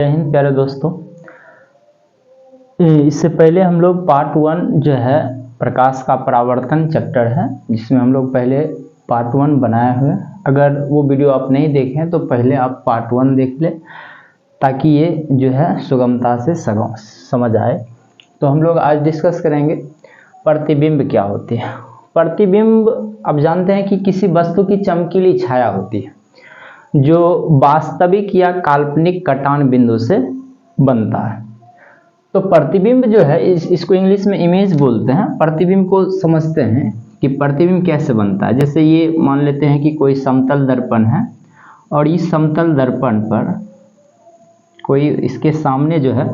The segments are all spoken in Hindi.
जय हिंद प्यारे दोस्तों। इससे पहले हम लोग पार्ट 1 जो है प्रकाश का परावर्तन चैप्टर है, जिसमें हम लोग पहले पार्ट 1 बनाए हुए। अगर वो वीडियो आप नहीं देखें तो पहले आप पार्ट 1 देख लें ताकि ये जो है सुगमता से समझ आए। तो हम लोग आज डिस्कस करेंगे प्रतिबिंब क्या होती है। प्रतिबिंब आप जानते हैं कि किसी वस्तु की चमकीली छाया होती है जो वास्तविक या काल्पनिक कटान बिंदु से बनता है। तो प्रतिबिंब जो है इसको इंग्लिश में इमेज बोलते हैं। प्रतिबिंब को समझते हैं कि प्रतिबिंब कैसे बनता है। जैसे ये मान लेते हैं कि कोई समतल दर्पण है और इस समतल दर्पण पर कोई इसके सामने जो है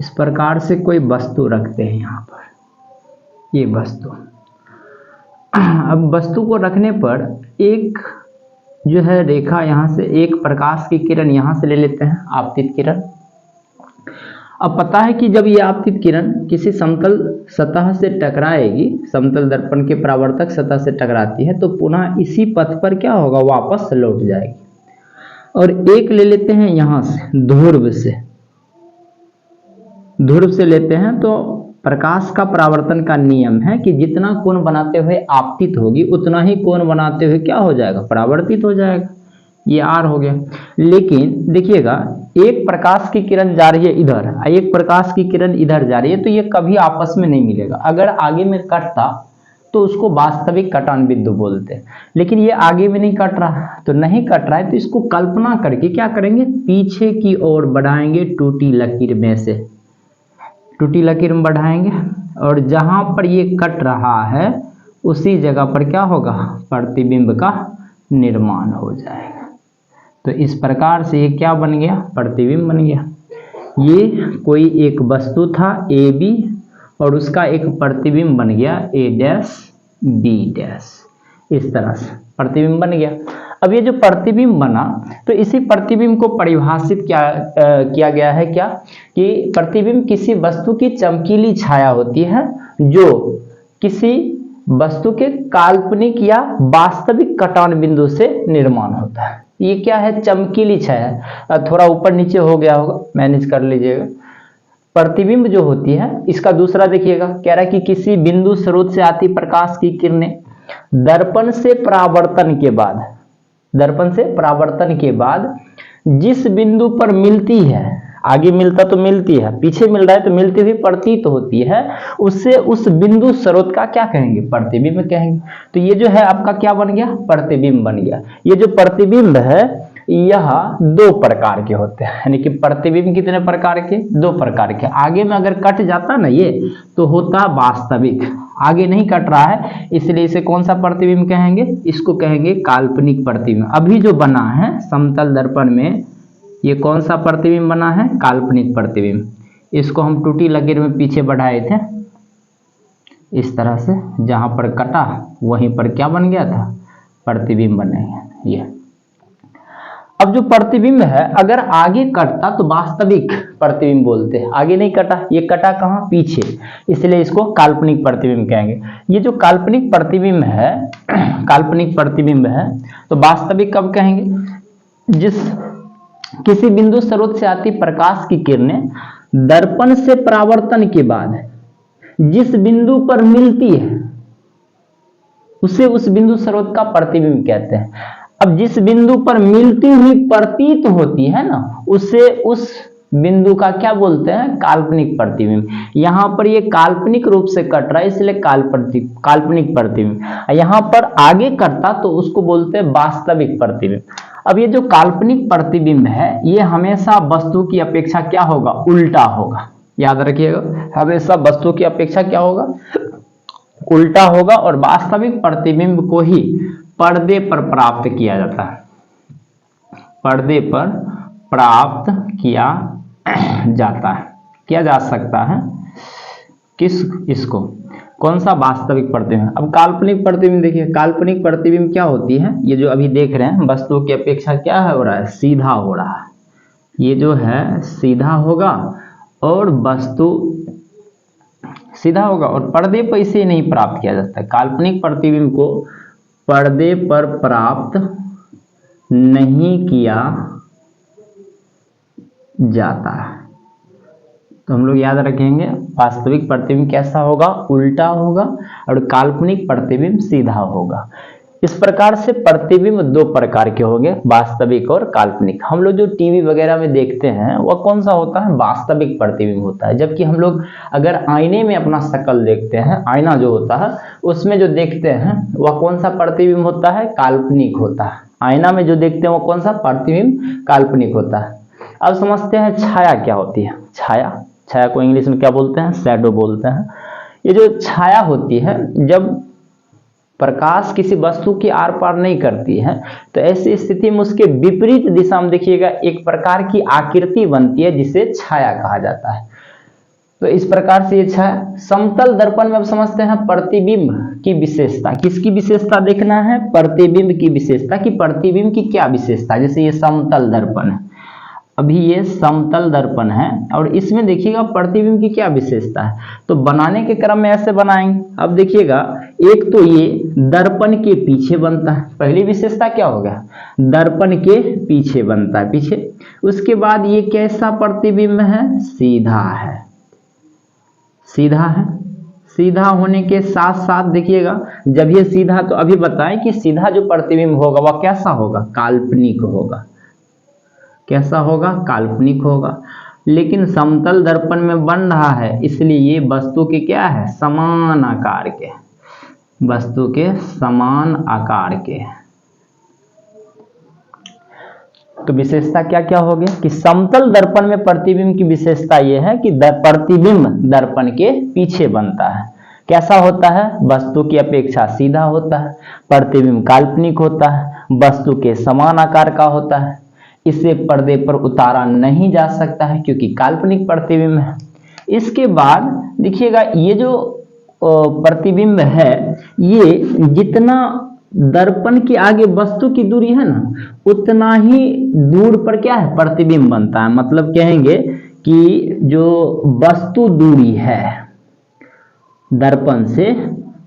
इस प्रकार से कोई वस्तु रखते हैं। यहाँ पर ये वस्तु, अब वस्तु को रखने पर एक जो है रेखा यहाँ से, एक प्रकाश की किरण यहाँ से ले लेते हैं, आपतित किरण। अब पता है कि जब ये आपतित किरण किसी समतल सतह से टकराएगी, समतल दर्पण के परावर्तक सतह से टकराती है, तो पुनः इसी पथ पर क्या होगा, वापस लौट जाएगी। और एक ले लेते हैं यहाँ से, ध्रुव से लेते हैं। तो प्रकाश का परावर्तन का नियम है कि जितना कोण बनाते हुए आपतित होगी उतना ही कोण बनाते हुए क्या हो जाएगा, परावर्तित हो जाएगा। ये आर हो गया। लेकिन देखिएगा, एक प्रकाश की किरण जा रही है इधर, एक प्रकाश की किरण इधर जा रही है, तो ये कभी आपस में नहीं मिलेगा। अगर आगे में कटता तो उसको वास्तविक कटान बिंदु बोलते हैं। लेकिन ये आगे में नहीं कट रहा, तो नहीं कट रहा है तो इसको कल्पना करके क्या करेंगे, पीछे की ओर बढ़ाएंगे टूटी लकीर में से, टूटी लकीर में बढ़ाएंगे और जहां पर ये कट रहा है उसी जगह पर क्या होगा, प्रतिबिंब का निर्माण हो जाएगा। तो इस प्रकार से ये क्या बन गया, प्रतिबिंब बन गया। ये कोई एक वस्तु था ए बी और उसका एक प्रतिबिंब बन गया ए डैश बी डैश। इस तरह से प्रतिबिंब बन गया। अब ये जो प्रतिबिंब बना, तो इसी प्रतिबिंब को परिभाषित किया गया है क्या, कि प्रतिबिंब किसी वस्तु की चमकीली छाया होती है जो किसी वस्तु के काल्पनिक या वास्तविक कटान बिंदु से निर्माण होता है। ये क्या है, चमकीली छाया। थोड़ा ऊपर नीचे हो गया होगा, मैनेज कर लीजिएगा। प्रतिबिंब जो होती है, इसका दूसरा देखिएगा, कह रहा है कि किसी बिंदु स्रोत से आती प्रकाश की किरणें दर्पण से परावर्तन के बाद जिस बिंदु पर मिलती है, आगे मिलता तो मिलती है, पीछे मिल रहा है तो मिलती हुई प्रतीत होती है, उससे उस बिंदु स्रोत का क्या कहेंगे, प्रतिबिंब कहेंगे। तो ये जो है आपका क्या बन गया, प्रतिबिंब बन गया। ये जो प्रतिबिंब है यह दो प्रकार के होते हैं, यानी कि प्रतिबिंब कितने प्रकार के, दो प्रकार के। आगे में अगर कट जाता ना ये तो होता वास्तविक, आगे नहीं कट रहा है इसलिए इसे कौन सा प्रतिबिंब कहेंगे, इसको कहेंगे काल्पनिक प्रतिबिंब। अभी जो बना है समतल दर्पण में ये कौन सा प्रतिबिंब बना है, काल्पनिक प्रतिबिंब। इसको हम टूटी लकीर में पीछे बढ़ाए थे इस तरह से, जहां पर कटा वहीं पर क्या बन गया था, प्रतिबिंब बनेगा ये। अब जो प्रतिबिंब है अगर आगे कटता तो वास्तविक प्रतिबिंब बोलते हैं, आगे नहीं कटा, ये कटा कहाँ, पीछे, इसलिए इसको काल्पनिक प्रतिबिंब कहेंगे। ये जो काल्पनिक प्रतिबिंब है तो वास्तविक कब कहेंगे, जिस किसी बिंदु स्रोत से आती प्रकाश की किरणें दर्पण से परावर्तन के बाद जिस बिंदु पर मिलती है उसे उस बिंदु स्रोत का प्रतिबिंब कहते हैं। अब जिस बिंदु पर मिलती हुई प्रतीत होती है ना, उसे उस बिंदु का क्या बोलते हैं, काल्पनिक प्रतिबिंब। यहां पर ये काल्पनिक रूप से कट रहा है इसलिए काल्पनिक प्रतिबिंब। यहां पर आगे कटता तो उसको बोलते हैं वास्तविक प्रतिबिंब। अब ये जो काल्पनिक प्रतिबिंब है ये हमेशा वस्तु की अपेक्षा क्या होगा, उल्टा होगा। याद रखिएगा, हमेशा वस्तु की अपेक्षा क्या होगा, उल्टा होगा। और वास्तविक प्रतिबिंब को ही पर्दे पर प्राप्त किया जाता है, पर्दे पर प्राप्त किया जा सकता है। इसको कौन सा, वास्तविक प्रतिबिंब। अब काल्पनिक प्रतिबिंब देखिए, काल्पनिक प्रतिबिंब क्या होती है, ये जो अभी देख रहे हैं वस्तु की अपेक्षा क्या हो रहा है, सीधा हो रहा है। ये जो है सीधा होगा और वस्तु सीधा होगा और पर्दे पर इसे नहीं प्राप्त किया जाता है। काल्पनिक प्रतिबिंब को पर्दे पर प्राप्त नहीं किया जाता है। तो हम लोग याद रखेंगे वास्तविक प्रतिबिंब कैसा होगा, उल्टा होगा, और काल्पनिक प्रतिबिंब सीधा होगा। इस प्रकार से प्रतिबिंब दो प्रकार के होंगे, वास्तविक और काल्पनिक। हम लोग जो टीवी वगैरह में देखते हैं वह कौन सा होता है, वास्तविक प्रतिबिंब होता है। जबकि हम लोग अगर आईने में अपना शक्ल देखते हैं, आईना जो होता है उसमें जो देखते हैं वह कौन सा प्रतिबिंब होता है, काल्पनिक होता है। आईना में जो देखते हैं वो कौन सा प्रतिबिंब, काल्पनिक होता है। अब समझते हैं छाया क्या होती है। छाया को इंग्लिश में क्या बोलते हैं, शैडो बोलते हैं। ये जो छाया होती है, जब प्रकाश किसी वस्तु की आर पार नहीं करती है तो ऐसी स्थिति में उसके विपरीत दिशा में देखिएगा एक प्रकार की आकृति बनती है जिसे छाया कहा जाता है। तो इस प्रकार से ये छाया समतल दर्पण में अब समझते हैं प्रतिबिंब की विशेषता। किसकी विशेषता देखना है, प्रतिबिंब की विशेषता, कि प्रतिबिंब की क्या विशेषता। जैसे ये समतल दर्पण है, अभी ये समतल दर्पण है और इसमें देखिएगा प्रतिबिंब की क्या विशेषता है। तो बनाने के क्रम में ऐसे बनाएंगे। अब देखिएगा एक तो ये दर्पण के पीछे बनता है, पहली विशेषता क्या होगा, दर्पण के पीछे बनता है, पीछे। उसके बाद ये कैसा प्रतिबिंब है, सीधा है, सीधा है। सीधा होने के साथ साथ देखिएगा जब ये सीधा, तो अभी बताएं कि सीधा जो प्रतिबिंब होगा वह कैसा होगा, काल्पनिक होगा। कैसा होगा, काल्पनिक होगा। लेकिन समतल दर्पण में बन रहा है इसलिए ये वस्तु के क्या है, समान आकार के, वस्तु के समान आकार के। तो विशेषता क्या क्या होगी कि समतल दर्पण में प्रतिबिंब की विशेषता यह है कि प्रतिबिंब दर्पण के पीछे बनता है। कैसा होता है, वस्तु की अपेक्षा सीधा होता है। प्रतिबिंब काल्पनिक होता है, वस्तु के समान आकार का होता है। इसे पर्दे पर उतारा नहीं जा सकता है क्योंकि काल्पनिक प्रतिबिंब है। इसके बाद देखिएगा ये जो प्रतिबिंब है, ये जितना दर्पण के आगे वस्तु की दूरी है ना, उतना ही दूर पर क्या है, प्रतिबिंब बनता है। मतलब कहेंगे कि जो वस्तु दूरी है दर्पण से,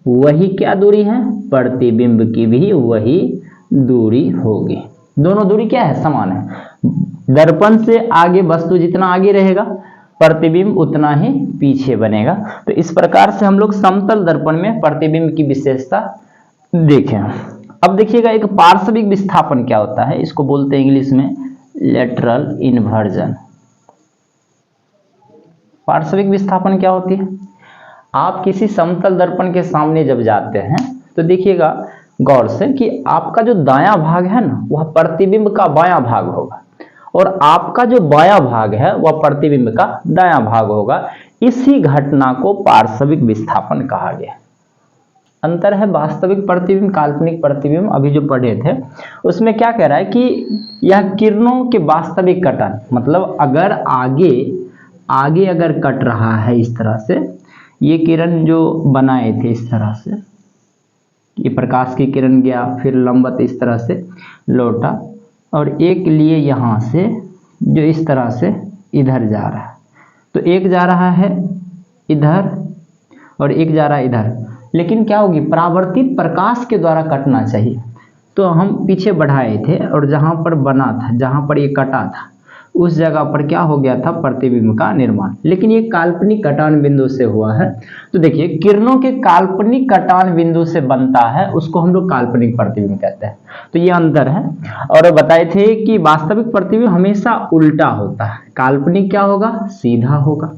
वही क्या दूरी है, प्रतिबिंब की भी वही दूरी होगी। दोनों दूरी क्या है, समान है। दर्पण से आगे वस्तु जितना आगे रहेगा, प्रतिबिंब उतना ही पीछे बनेगा। तो इस प्रकार से हम लोग समतल दर्पण में प्रतिबिंब की विशेषता देखें। अब देखिएगा एक पार्श्विक विस्थापन क्या होता है, इसको बोलते हैं इंग्लिश में लेटरल इन्वर्जन। पार्श्विक विस्थापन क्या होती है, आप किसी समतल दर्पण के सामने जब जाते हैं तो देखिएगा गौर से कि आपका जो दायां भाग है ना वह प्रतिबिंब का बायां भाग होगा, और आपका जो बायां भाग है वह प्रतिबिंब का दायां भाग होगा। इसी घटना को पार्श्विक विस्थापन कहा गया। अंतर है वास्तविक प्रतिबिंब काल्पनिक प्रतिबिंब, अभी जो पढ़े थे उसमें क्या कह रहा है कि यह किरणों के वास्तविक कटन, मतलब अगर आगे अगर कट रहा है इस तरह से, ये किरण जो बनाए थे इस तरह से, ये प्रकाश की किरण गया फिर लंबवत इस तरह से लौटा, और एक लिए यहाँ से जो इस तरह से इधर जा रहा है। तो एक जा रहा है इधर और एक जा रहा है इधर, लेकिन क्या होगी, परावर्तित प्रकाश के द्वारा कटना चाहिए। तो हम पीछे बढ़ाए थे और जहाँ पर बना था, जहाँ पर ये कटा था, उस जगह पर क्या हो गया था, प्रतिबिंब का निर्माण। लेकिन ये काल्पनिक कटान बिंदु से हुआ है। तो देखिए किरणों के काल्पनिक कटान बिंदु से बनता है, उसको हम लोग काल्पनिक प्रतिबिंब कहते हैं। तो ये अंतर है। और बताए थे कि वास्तविक प्रतिबिंब हमेशा उल्टा होता है, काल्पनिक क्या होगा, सीधा होगा।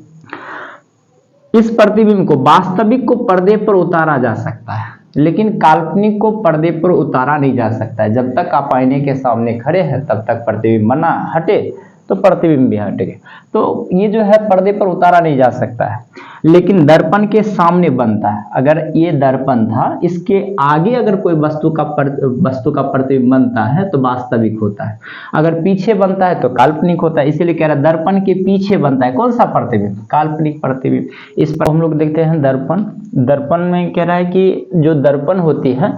इस प्रतिबिंब को, वास्तविक को पर्दे पर उतारा जा सकता है, लेकिन काल्पनिक को पर्दे पर उतारा नहीं जा सकता है। जब तक आप आईने के सामने खड़े हैं तब तक प्रतिबिंब बना, हटे तो प्रतिबिंब भी हट गए। तो ये जो है पर्दे पर उतारा नहीं जा सकता है, लेकिन दर्पण के सामने बनता है। अगर ये दर्पण था, इसके आगे अगर कोई वस्तु का प्रतिबिंब बनता है तो वास्तविक होता है, अगर पीछे बनता है तो काल्पनिक होता है। इसीलिए कह रहा है दर्पण के पीछे बनता है कौन सा प्रतिबिंब, काल्पनिक प्रतिबिंब। इस पर हम लोग देखते हैं दर्पण में कह रहा है कि जो दर्पण होती है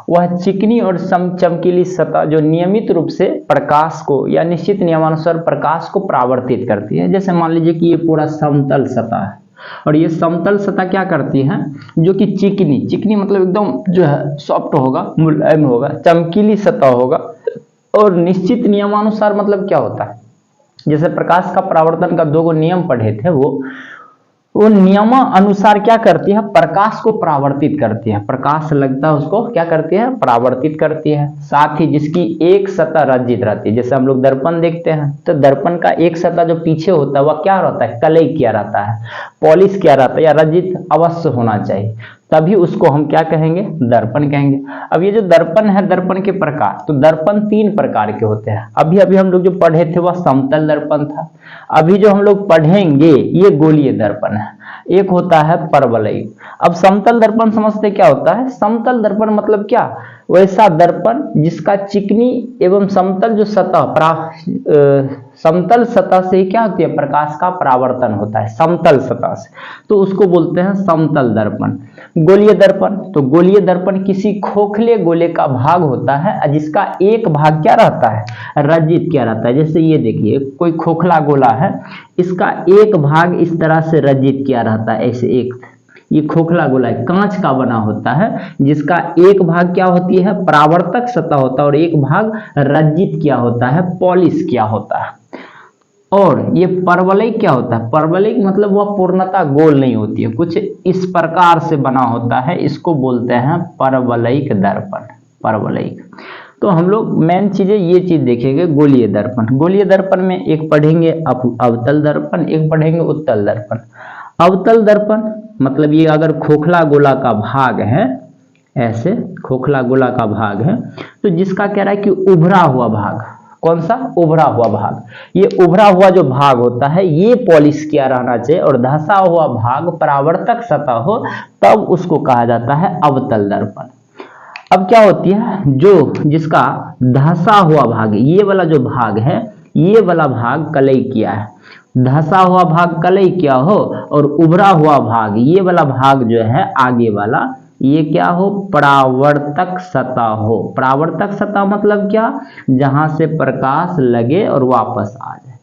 वह चिकनी और चमकीली सतह जो नियमित रूप से प्रकाश को या निश्चित नियमानुसार प्रकाश को परावर्तित करती है। जैसे मान लीजिए कि ये पूरा समतल सतह है और ये समतल सतह क्या करती है, जो कि चिकनी मतलब एकदम जो है सॉफ्ट होगा, मुलायम होगा, चमकीली सतह होगा, और निश्चित नियमानुसार मतलब क्या होता है, जैसे प्रकाश का परावर्तन का 2 नियम पढ़े थे, वो नियम अनुसार क्या करती है, प्रकाश को परावर्तित करती है। प्रकाश लगता है उसको क्या करती है, परावर्तित करती है। साथ ही जिसकी एक सतह रंजित रहती है, जैसे हम लोग दर्पण देखते हैं तो दर्पण का एक सतह जो पीछे होता है वह क्या रहता है, कलई किया रहता है, पॉलिश किया रहता है या रंजित अवश्य होना चाहिए, तभी उसको हम क्या कहेंगे, दर्पण कहेंगे। अब ये जो दर्पण है, दर्पण के प्रकार, तो दर्पण 3 प्रकार के होते हैं। अभी अभी हम लोग जो पढ़े थे वह समतल दर्पण था। अभी जो हम लोग पढ़ेंगे ये गोलीय दर्पण है। एक होता है परवलयिक। अब समतल दर्पण समझते क्या होता है, समतल दर्पण मतलब क्या, वैसा दर्पण जिसका चिकनी एवं समतल जो सतह समतल सतह से क्या होती है, प्रकाश का परावर्तन होता है समतल सतह से, तो उसको बोलते हैं समतल दर्पण। गोलीय दर्पण, तो गोलीय दर्पण किसी खोखले गोले का भाग होता है जिसका एक भाग क्या रहता है, रंजित क्या रहता है। जैसे ये देखिए कोई खोखला गोला है, इसका एक भाग इस तरह से रंजित क्या रहता है, ऐसे एक, ये खोखला गोला है, कांच का बना होता है, जिसका एक भाग क्या होती है, परावर्तक सतह होता है और एक भाग रंजित क्या होता है, पॉलिश क्या होता है। और ये परवलयिक क्या होता है, परवलयिक मतलब वह पूर्णतः गोल नहीं होती है, कुछ इस प्रकार से बना होता है, इसको बोलते हैं परवलयिक दर्पण, परवलयिक। तो हम लोग मेन चीजें ये चीज देखेंगे, गोलीय दर्पण। गोलीय दर्पण में एक पढ़ेंगे अवतल दर्पण, एक पढ़ेंगे उत्तल दर्पण। अवतल दर्पण मतलब ये अगर खोखला गोला का भाग है, ऐसे खोखला गोला का भाग है, तो जिसका कह रहा है कि उभरा हुआ भाग, कौन सा, उभरा हुआ भाग, ये उभरा हुआ जो भाग होता है ये पॉलिश किया रहना चाहिए और धंसा हुआ भाग परावर्तक सतह हो, तब उसको कहा जाता है अवतल दर्पण। अब क्या होती है, जो जिसका धंसा हुआ भाग, ये वाला जो भाग है, ये वाला भाग कलई किया है, धंसा हुआ भाग कलई किया हो और उभरा हुआ भाग, ये वाला भाग जो है आगे वाला, ये क्या हो, परावर्तक सतह हो। परावर्तक सतह मतलब क्या, जहां से प्रकाश लगे और वापस आ जाए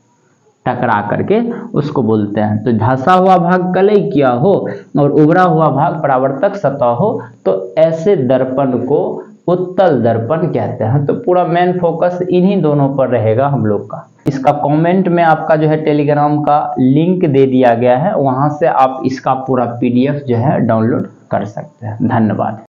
टकरा करके, उसको बोलते हैं। तो धंसा हुआ भाग कलई किया हो और उभरा हुआ भाग परावर्तक सतह हो, तो ऐसे दर्पण को उत्तल दर्पण कहते हैं। तो पूरा मेन फोकस इन्हीं दोनों पर रहेगा हम लोग का। इसका कमेंट में आपका जो है टेलीग्राम का लिंक दे दिया गया है, वहां से आप इसका पूरा PDF जो है डाउनलोड कर सकते हैं। धन्यवाद।